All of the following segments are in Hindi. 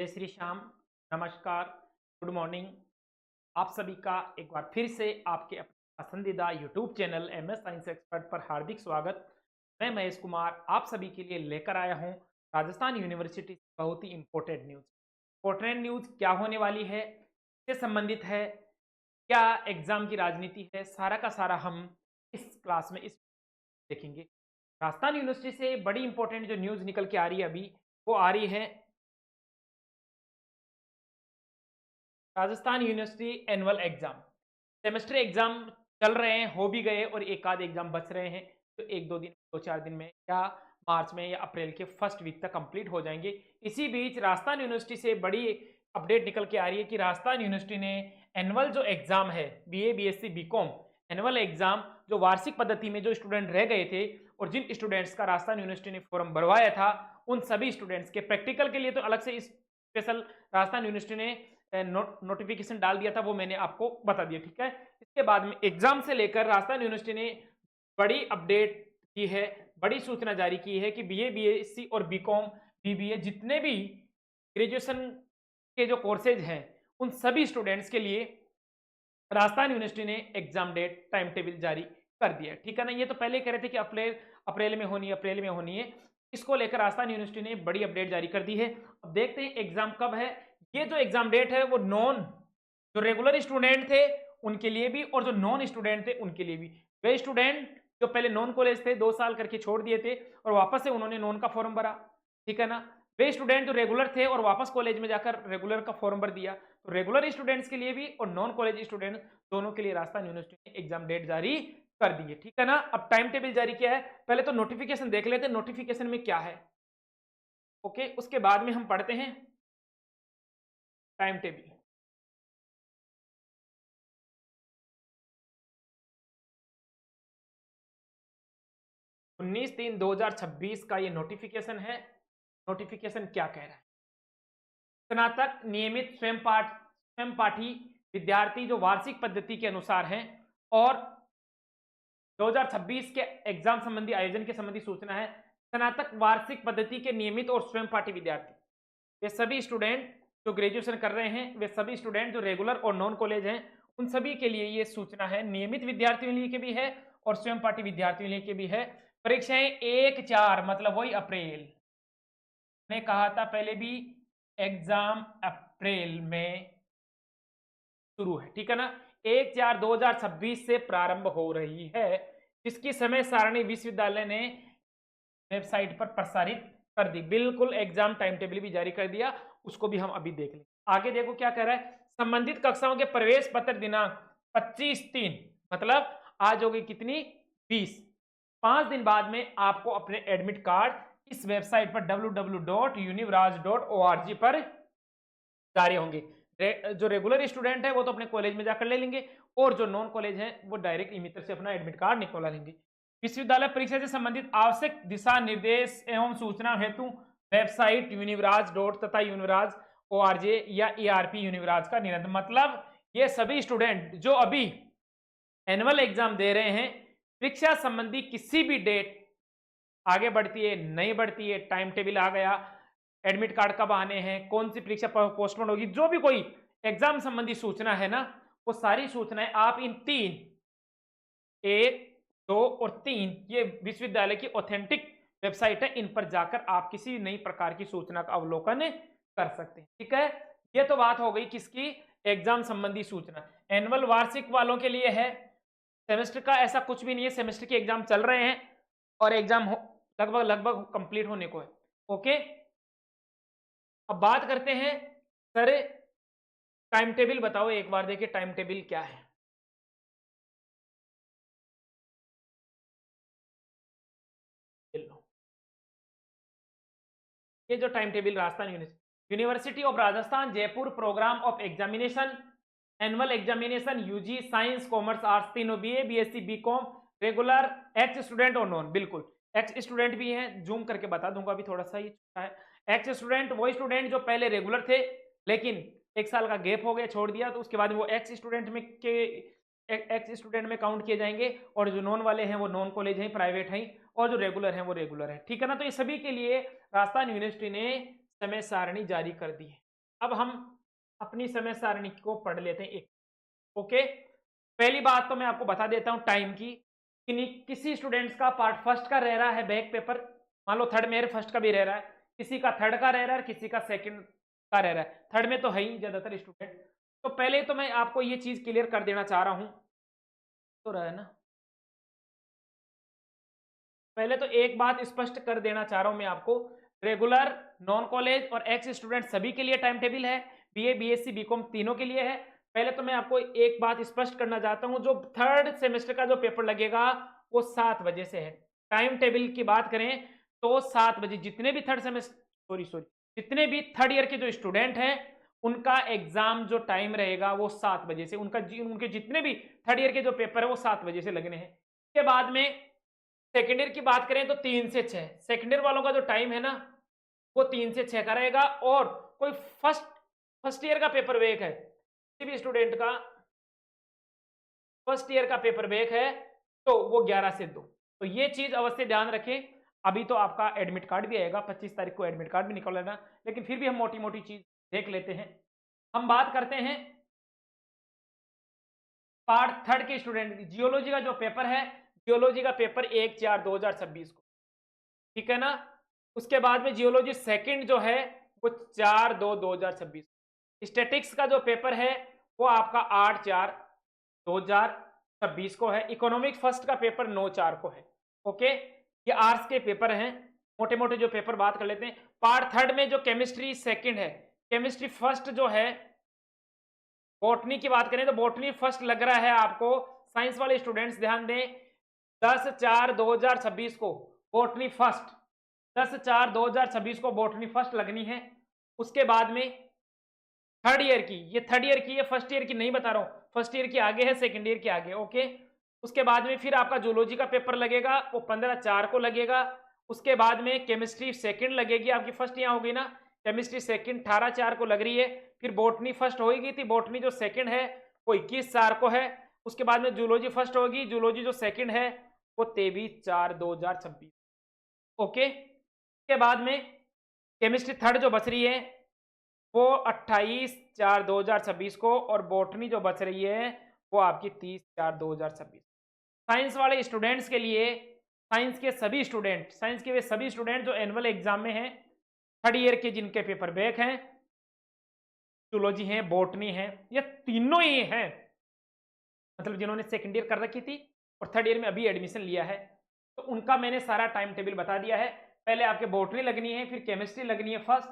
जय श्री श्याम, नमस्कार, गुड मॉर्निंग। आप सभी का एक बार फिर से आपके अपने पसंदीदा YouTube channel MS science expert पर हार्दिक स्वागत। मैं महेश कुमार आप सभी के लिए लेकर आया हूं राजस्थान यूनिवर्सिटी से बहुत ही इम्पोर्टेंट न्यूज़। इम्पोर्टेंट न्यूज़ क्या होने वाली है, किससे संबंधित है, क्या एग्जाम की राजनीति है, सारा का सारा हम इस क्लास में इस देखेंगे। राजस्थान यूनिवर्सिटी से बड़ी इंपॉर्टेंट जो न्यूज़ निकल के आ रही है अभी, वो आ रही है Rajasthan university annual exam. Semester exam चल रहे हैं, हो भी गए और एक आध एग्जाम बच रहे हैं तो एक दो दिन, दो चार दिन में या मार्च में या अप्रैल के फर्स्ट वीक तक कंप्लीट हो जाएंगे। इसी बीच राजस्थान यूनिवर्सिटी से बड़ी अपडेट निकल के आ रही है कि राजस्थान यूनिवर्सिटी ने एनुअल जो एग्जाम है BA BSc BCom annual exam जो वार्षिक पद्धति में जो स्टूडेंट रह गए थे और जिन स्टूडेंट्स का राजस्थान यूनिवर्सिटी ने फॉर्म भरवाया था उन सभी स्टूडेंट्स के प्रैक्टिकल के लिए तो अलग से स्पेशल राजस्थान यूनिवर्सिटी ने नोटिफिकेशन डाल दिया था, वो मैंने आपको बता दिया। ठीक है, इसके बाद में एग्जाम से लेकर राजस्थान यूनिवर्सिटी ने बड़ी अपडेट की है, बड़ी सूचना जारी की है कि बीए बीएससी और बीकॉम बीबीए जितने भी ग्रेजुएशन के जो कोर्सेज हैं उन सभी स्टूडेंट्स के लिए राजस्थान यूनिवर्सिटी ने एग्जाम डेट टाइम टेबल जारी कर दिया है। ठीक है ना, ये तो पहले कह रहे थे कि अप्रैल अप्रैल में होनी है, अप्रैल में होनी है। इसको लेकर राजस्थान यूनिवर्सिटी ने बड़ी अपडेट जारी कर दी है। अब देखते हैं एग्जाम कब है। ये जो एग्जाम डेट है वो जो रेगुलर स्टूडेंट थे उनके लिए भी और जो नॉन स्टूडेंट थे उनके लिए भी। वे स्टूडेंट जो पहले नॉन कॉलेज थे 2 साल करके छोड़ दिए थे और वापस से उन्होंने नॉन का फॉर्म भरा, ठीक है ना। वे स्टूडेंट जो रेगुलर थे और वापस कॉलेज में जाकर रेगुलर का फॉर्म भर दिया, तो रेगुलर स्टूडेंट्स के लिए भी और नॉन कॉलेज स्टूडेंट दोनों के लिए राजस्थान यूनिवर्सिटी ने एग्जाम डेट जारी कर दी है। ठीक है ना, अब टाइम टेबल जारी किया है, पहले तो नोटिफिकेशन देख लेते हैं नोटिफिकेशन में क्या है। ओके, उसके बाद में हम पढ़ते हैं टाइम टेबल। 19/3/2026 का ये नोटिफिकेशन है। नोटिफिकेशन क्या कह रहा है? स्नातक नियमित स्वयं पाठी विद्यार्थी जो वार्षिक पद्धति के अनुसार हैं और 2026 के एग्जाम संबंधी आयोजन के संबंधी सूचना है। स्नातक वार्षिक पद्धति के नियमित और स्वयं पाठी विद्यार्थी वे सभी स्टूडेंट जो ग्रेजुएशन कर रहे हैं, वे सभी स्टूडेंट जो रेगुलर और नॉन कॉलेज हैं, उन सभी के लिए ये सूचना है। नियमित विद्यार्थियों के लिए भी है और स्वयं पाठी विद्यार्थियों के लिए भी है। परीक्षाएं 1/4 मतलब वही अप्रैल ने कहा था पहले भी, एग्जाम अप्रैल में शुरू है। ठीक है ना, 1/4/2026 से प्रारंभ हो रही है, जिसकी समय सारणी विश्वविद्यालय ने वेबसाइट पर प्रसारित कर दी। बिल्कुल एग्जाम टाइम टेबल भी जारी कर दिया, उसको भी हम अभी देख लें। आगे देखो क्या कह रहा है। संबंधित कक्षाओं के प्रवेश पत्र दिनांक 25/3 मतलब आज होगी कितनी 20, 5 दिन बाद में आपको अपने एडमिट कार्ड इस वेबसाइट पर www.univraj.org पर जारी होंगे। जो रेगुलर स्टूडेंट है वो तो अपने कॉलेज में जाकर ले लेंगे और जो नॉन कॉलेज है वो डायरेक्ट ई-मित्र से अपना एडमिट कार्ड निकलवा लेंगे। विश्वविद्यालय परीक्षा से संबंधित आवश्यक दिशा निर्देश एवं सूचना हेतु वेबसाइट यूनिवराज डॉट तथा यूनिवराज ORG या ERP यूनिवराज का निरंतर मतलब ये सभी स्टूडेंट जो अभी एनुअल एग्जाम दे रहे हैं, परीक्षा संबंधी किसी भी डेट आगे बढ़ती है नहीं बढ़ती है, टाइम टेबल आ गया, एडमिट कार्ड कब आने हैं, कौन सी परीक्षा पोस्टपोन होगी, जो भी कोई एग्जाम संबंधी सूचना है ना, वो सारी सूचनाएं आप इन 3 1 2 और 3 ये विश्वविद्यालय की ऑथेंटिक वेबसाइट है, इन पर जाकर आप किसी नई प्रकार की सूचना का अवलोकन कर सकते हैं। ठीक है, ये तो बात हो गई किसकी, एग्जाम संबंधी सूचना। एनुअल वार्षिक वालों के लिए है, सेमेस्टर का ऐसा कुछ भी नहीं है, सेमेस्टर के एग्जाम चल रहे हैं और एग्जाम लगभग लगभग कंप्लीट होने को है। ओके, अब बात करते हैं सर टाइम टेबल बताओ, एक बार देखिए टाइम टेबल क्या है। ये जो time table Rajasthan university of Rajasthan Jaipur programme of examination annual examination UG science commerce arts तीनों BA BSc BCom regular ex student और नॉन, बिल्कुल एक्स स्टूडेंट भी हैं, जूम करके बता दूंगा अभी थोड़ा सा ही है। एक्स स्टूडेंट वो स्टूडेंट जो पहले रेगुलर थे लेकिन 1 साल का गैप हो गया छोड़ दिया, तो उसके बाद वो एक्स स्टूडेंट में काउंट किए जाएंगे और जो नॉन वाले हैं वो नॉन कॉलेज हैं, प्राइवेट हैं, और जो रेगुलर हैं वो रेगुलर हैं। ठीक है ना, तो ये सभी के लिए राजस्थान यूनिवर्सिटी ने समय सारणी जारी कर दी है। अब हम अपनी समय सारणी को पढ़ लेते हैं एक। ओके, पहली बात तो मैं आपको बता देता हूं टाइम की, कि किसी स्टूडेंट्स का पार्ट फर्स्ट का रह रहा है बैक पेपर, मान लो थर्ड, मेरे फर्स्ट का भी रह रहा है, किसी का थर्ड का रह रहा है, किसी का सेकंड का रह रहा है, थर्ड में तो है ही ज्यादातर स्टूडेंट। तो पहले तो मैं आपको ये चीज क्लियर कर देना चाह रहा हूं, तो रहा है ना, पहले तो एक बात स्पष्ट कर देना चाह रहा हूं मैं आपको, रेगुलर, नॉन कॉलेज और एक्स स्टूडेंट सभी के लिए टाइम टेबल है, बीए, बीएससी, बीकॉम तीनों के लिए है। पहले तो मैं आपको एक बात स्पष्ट करना चाहता हूं, जो थर्ड सेमेस्टर का जो पेपर लगेगा वो 7 बजे से है। टाइम टेबल की बात करें तो 7 बजे जितने भी थर्ड सेमेस्टर, सॉरी जितने भी थर्ड ईयर के जो स्टूडेंट हैं उनका एग्जाम जो टाइम रहेगा वो 7 बजे से, उनके जितने भी थर्ड ईयर के जो पेपर है वो 7 बजे से लगने हैं। उसके बाद में सेकेंड ईयर की बात करें तो 3 से 6, सेकेंड ईयर वालों का जो टाइम है ना वो 3 से 6 का रहेगा। और कोई फर्स्ट ईयर का पेपर बैक है, किसी भी स्टूडेंट का फर्स्ट ईयर का पेपर बैक है तो वो 11 से 2। तो ये चीज अवश्य ध्यान रखें। अभी तो आपका एडमिट कार्ड भी आएगा, 25 तारीख को एडमिट कार्ड भी निकल लेना, लेकिन फिर भी हम मोटी मोटी चीज देख लेते हैं। हम बात करते हैं पार्ट थर्ड के स्टूडेंट की। जियोलॉजी का जो पेपर है, जियोलॉजी का पेपर 1/4/2026 को, ठीक है ना। उसके बाद में जियोलॉजी सेकंड जो है वो 4/2/2026। स्टैटिक्स का जो पेपर है वो आपका 8/4/2026 को है। इकोनॉमिक्स फर्स्ट का पेपर 9/4 को है। ओके, ये आर्ट्स के पेपर हैं, मोटे मोटे जो पेपर बात कर लेते हैं। पार्ट थर्ड में जो केमिस्ट्री सेकंड है, केमिस्ट्री फर्स्ट जो है, बॉटनी की बात करें तो बॉटनी फर्स्ट लग रहा है आपको। साइंस वाले स्टूडेंट्स ध्यान दें, 10/4/2026 को बॉटनी फर्स्ट, 10/4/2026 को बॉटनी फर्स्ट लगनी है। उसके बाद में थर्ड ईयर की, ये थर्ड ईयर की, ये फर्स्ट ईयर की नहीं बता रहा हूं, फर्स्ट ईयर की आगे है, सेकंड ईयर की आगे। ओके, उसके बाद में फिर आपका जूलॉजी का पेपर लगेगा, वो 15/4 को लगेगा। उसके बाद में केमिस्ट्री सेकंड लगेगी आपकी, फर्स्ट यहाँ होगी ना, केमिस्ट्री सेकंड 18/4 को लग रही है। फिर बॉटनी फर्स्ट होगी थी, बॉटनी जो सेकंड है वो 21/4 को है। उसके बाद में जूलॉजी फर्स्ट होगी, जूलॉजी जो सेकंड है वो 23/4/2026। ओके, उसके बाद में केमिस्ट्री थर्ड जो बच रही है वो 28/4/2026 को, और बॉटनी जो बच रही है वो आपकी 30/4/2026। साइंस वाले स्टूडेंट्स के लिए, साइंस के सभी स्टूडेंट, साइंस के वे सभी स्टूडेंट जो एनुअल एग्जाम में हैं, थर्ड ईयर के जिनके पेपर बैक हैं, जूलॉजी हैं, बॉटनी हैं, ये तीनों ही हैं, मतलब जिन्होंने सेकंड ईयर कर रखी थी और थर्ड ईयर में अभी एडमिशन लिया है, तो उनका मैंने सारा टाइम टेबल बता दिया है। पहले आपके बॉटनी लगनी है, फिर केमिस्ट्री लगनी है फर्स्ट,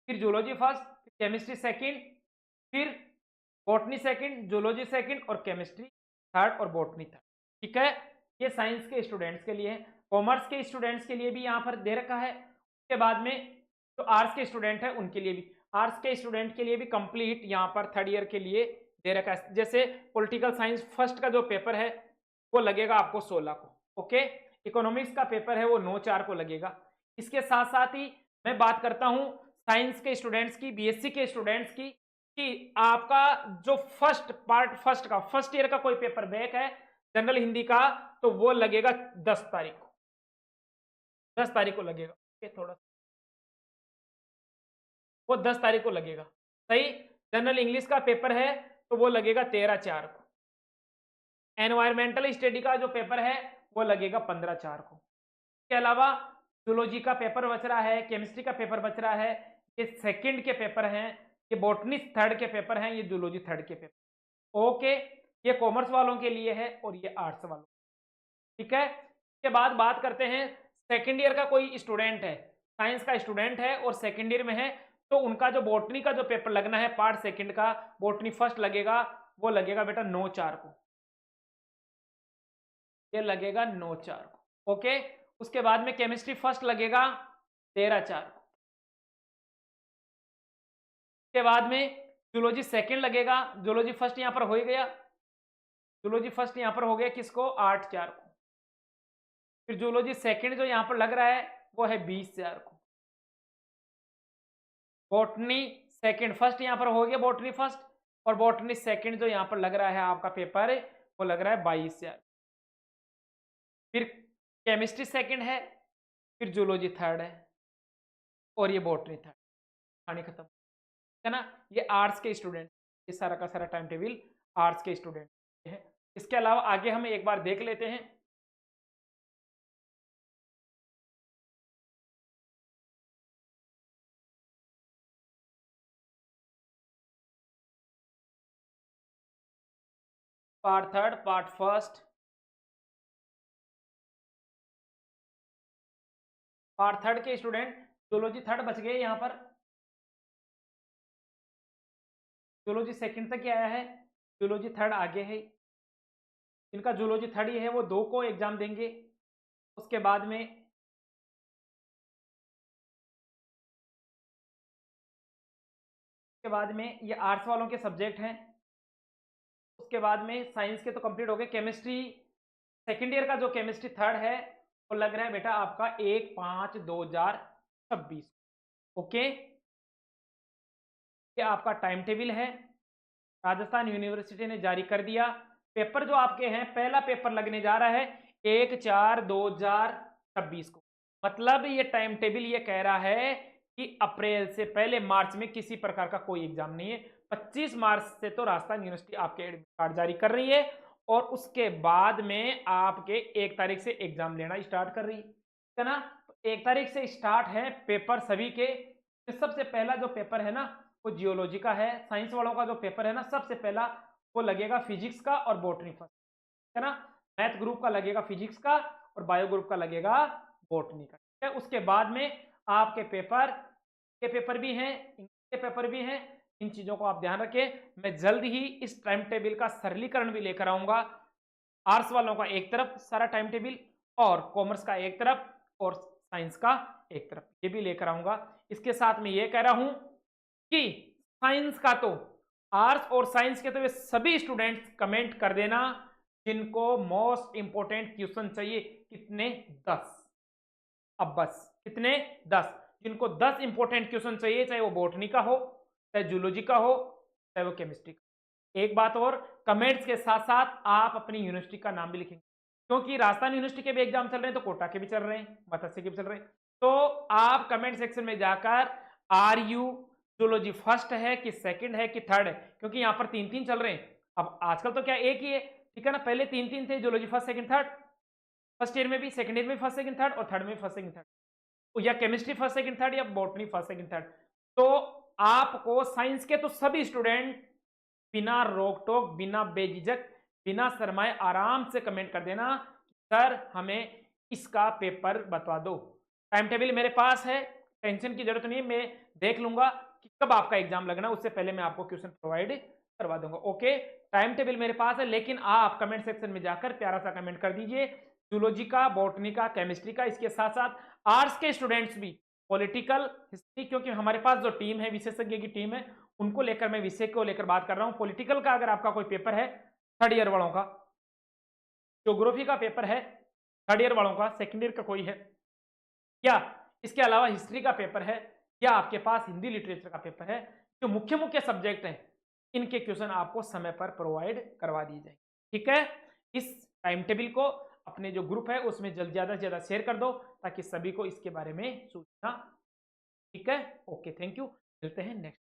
फिर जूलॉजी फर्स्ट, फिर केमिस्ट्री सेकंड, फिर बॉटनी सेकंड, जूलॉजी सेकंड और केमिस्ट्री थर्ड और बॉटनी थर्ड। ठीक है, ये साइंस के स्टूडेंट्स के लिए है। कॉमर्स के स्टूडेंट्स के लिए भी यहाँ पर दे रखा है। उसके बाद में जो आर्ट्स के स्टूडेंट है उनके लिए भी, आर्ट्स के स्टूडेंट के लिए भी कंप्लीट यहाँ पर थर्ड ईयर के लिए दे रखा है। जैसे पॉलिटिकल साइंस फर्स्ट का जो पेपर है वो लगेगा आपको 16 को। ओके, इकोनॉमिक्स का पेपर है वो 9/4 को लगेगा। इसके साथ साथ ही मैं बात करता हूं साइंस के स्टूडेंट्स की, बीएससी के स्टूडेंट्स की, कि आपका जो फर्स्ट पार्ट फर्स्ट का फर्स्ट ईयर का कोई पेपर बैक है जनरल हिंदी का, तो वो लगेगा 10 तारीख को, 10 तारीख को लगेगा। थोड़ा वो 10 तारीख को लगेगा, सही। जनरल इंग्लिश का पेपर है तो वो लगेगा 13/4 को। एनवायरमेंटल स्टडी का जो पेपर है वो लगेगा 15/4 को। इसके अलावा जूलॉजी का पेपर बच रहा है, केमिस्ट्री का पेपर बच रहा है, ये सेकंड के पेपर हैं, ये बॉटनी थर्ड के पेपर हैं, ये जूलॉजी थर्ड के पेपर। ओके, ये कॉमर्स वालों के लिए है और ये आर्ट्स वालों, ठीक है। इसके बाद बात करते हैं सेकंड ईयर का कोई स्टूडेंट है, साइंस का स्टूडेंट है और सेकंड ईयर में है, तो उनका जो बॉटनी का जो पेपर लगना है पार्ट सेकंड का, बॉटनी फर्स्ट लगेगा, वो लगेगा बेटा 9/4 को, ये लगेगा 9/4 को। ओके, उसके बाद में केमिस्ट्री फर्स्ट लगेगा 13/4 को। उसके बाद में जूलॉजी सेकंड लगेगा, जूलॉजी फर्स्ट यहां पर हो ही गया, जूलॉजी फर्स्ट यहां पर हो गया किसको, 8/4 को। फिर जूलॉजी सेकंड जो यहां पर लग रहा है वो है 20/4 को। बॉटनी सेकंड फर्स्ट यहां पर हो गया, बॉटनी फर्स्ट, और बॉटनी सेकंड जो यहां पर लग रहा है आपका पेपर वो लग रहा है 22/4। फिर केमिस्ट्री सेकंड है, फिर जूलॉजी थर्ड है और ये बॉटनी थर्ड, कहानी खत्म। है ना। ये आर्ट्स के स्टूडेंट, ये सारा का सारा टाइम टेबल आर्ट्स के स्टूडेंट है। इसके अलावा आगे हम एक बार देख लेते हैं। Part third, part first, part third के स्टूडेंट जूलॉजी थर्ड बच गए यहाँ पर। जूलॉजी सेकंड तक ही आया है, जूलॉजी थर्ड आगे है। इनका जूलॉजी थर्ड ही है, वो 2 को एग्जाम देंगे। उसके बाद में ये आर्ट्स वालों के सब्जेक्ट हैं। उसके बाद में साइंस के तो कंप्लीट हो गए। केमिस्ट्री सेकेंड ईयर का जो केमिस्ट्री थर्ड है वो लग रहा है बेटा आपका 1/5/2026। ओके, ये आपका टाइम टेबल है, राजस्थान यूनिवर्सिटी ने जारी कर दिया। पेपर जो आपके हैं, पहला पेपर लगने जा रहा है 1/4/2026 को। मतलब ये टाइम टेबल ये कह रहा है कि अप्रैल से पहले मार्च में किसी प्रकार का कोई एग्जाम नहीं है। 25 मार्च से तो राजस्थान यूनिवर्सिटी आपके एडमिट कार्ड जारी कर रही है और उसके बाद में आपके 1 तारीख से एग्जाम लेना स्टार्ट कर रही है ना। तो 1 तारीख से स्टार्ट है पेपर सभी के। सबसे पहला जो पेपर है ना वो जियोलॉजी का है। साइंस वालों का जो पेपर है ना सबसे पहला वो लगेगा फिजिक्स का और बॉटनी फर्स्ट, है ना। मैथ ग्रुप का लगेगा फिजिक्स का और बायो ग्रुप का लगेगा बॉटनी का, ठीक है। उसके बाद में आपके पेपर के पेपर भी हैं, इंग्लिश के पेपर भी हैं। इन चीजों को आप ध्यान रखें। मैं जल्द ही इस टाइम टेबल का सरलीकरण भी लेकर आऊंगा। आर्ट्स वालों का एक तरफ सारा टाइम टेबल और कॉमर्स का एक तरफ और साइंस का एक तरफ, ये भी लेकर आऊंगा। इसके साथ में ये कह रहा हूं कि साइंस का तो आर्ट्स और साइंस के तो वे सभी स्टूडेंट्स कमेंट कर देना जिनको मोस्ट इंपोर्टेंट क्वेश्चन चाहिए। कितने? 10। अब बस कितने? 10। जिनको 10 इंपोर्टेंट क्वेश्चन चाहिए, चाहे वो बॉटनी का हो, चाहे जूलॉजी का हो, चाहे वो केमिस्ट्री का। एक बात और, कमेंट्स के साथ साथ आप अपनी यूनिवर्सिटी का नाम भी लिखेंगे, क्योंकि राजस्थान यूनिवर्सिटी के भी एग्जाम चल रहे हैं, तो कोटा के भी चल रहे हैं, मत्स्य के भी चल रहे हैं। तो आप कमेंट सेक्शन में जाकर आर यू जूलॉजी फर्स्ट है कि सेकंड है कि थर्ड है, क्योंकि यहाँ पर 3-3 चल रहे हैं। अब आजकल तो क्या एक ही है, ठीक है ना। पहले 3-3 थे, zoology first second third. First year में भी, सेकंड ईयर में फर्स्ट सेकंड थर्ड और थर्ड में फर्स्ट सेकंड थर्ड, या केमिस्ट्री फर्स्ट सेकंड थर्ड या बॉटनी फर्स्ट सेकंड थर्ड। तो आपको साइंस के तो सभी स्टूडेंट बिना रोक टोक, बिना बेझिझक, बिना शर्माए आराम से कमेंट कर देना, सर हमें इसका पेपर बता दो। टाइम टेबल मेरे पास है, टेंशन की जरूरत नहीं है। मैं देख लूंगा कि कब आपका एग्जाम लगना, उससे पहले मैं आपको क्वेश्चन प्रोवाइड करवा दूंगा। ओके, टाइम टेबल मेरे पास है, लेकिन आप कमेंट सेक्शन में जाकर प्यारा सा कमेंट कर दीजिए, जूलॉजी का, बॉटनी का, केमिस्ट्री का। इसके साथ साथ आर्ट्स के स्टूडेंट्स भी पॉलिटिकल हिस्ट्री, क्योंकि हमारे पास जो टीम है, विशेषज्ञ की टीम है, उनको लेकर मैं विषय को लेकर बात कर रहा हूं। पॉलिटिकल का अगर आपका कोई पेपर है थर्ड ईयर वालों का, ज्योग्राफी का पेपर है थर्ड ईयर वालों का, सेकंड ईयर का कोई है, या इसके अलावा हिस्ट्री का पेपर है, या आपके पास हिंदी लिटरेचर का पेपर है, जो मुख्य मुख्य सब्जेक्ट हैं, इनके क्वेश्चन आपको समय पर प्रोवाइड करवा दिए जाएंगे, ठीक है। इस टाइम टेबल को अपने जो ग्रुप है उसमें ज्यादा से ज्यादा शेयर कर दो, ताकि सभी को इसके बारे में सूचना, ठीक है। ओके, थैंक यू, मिलते हैं नेक्स्ट।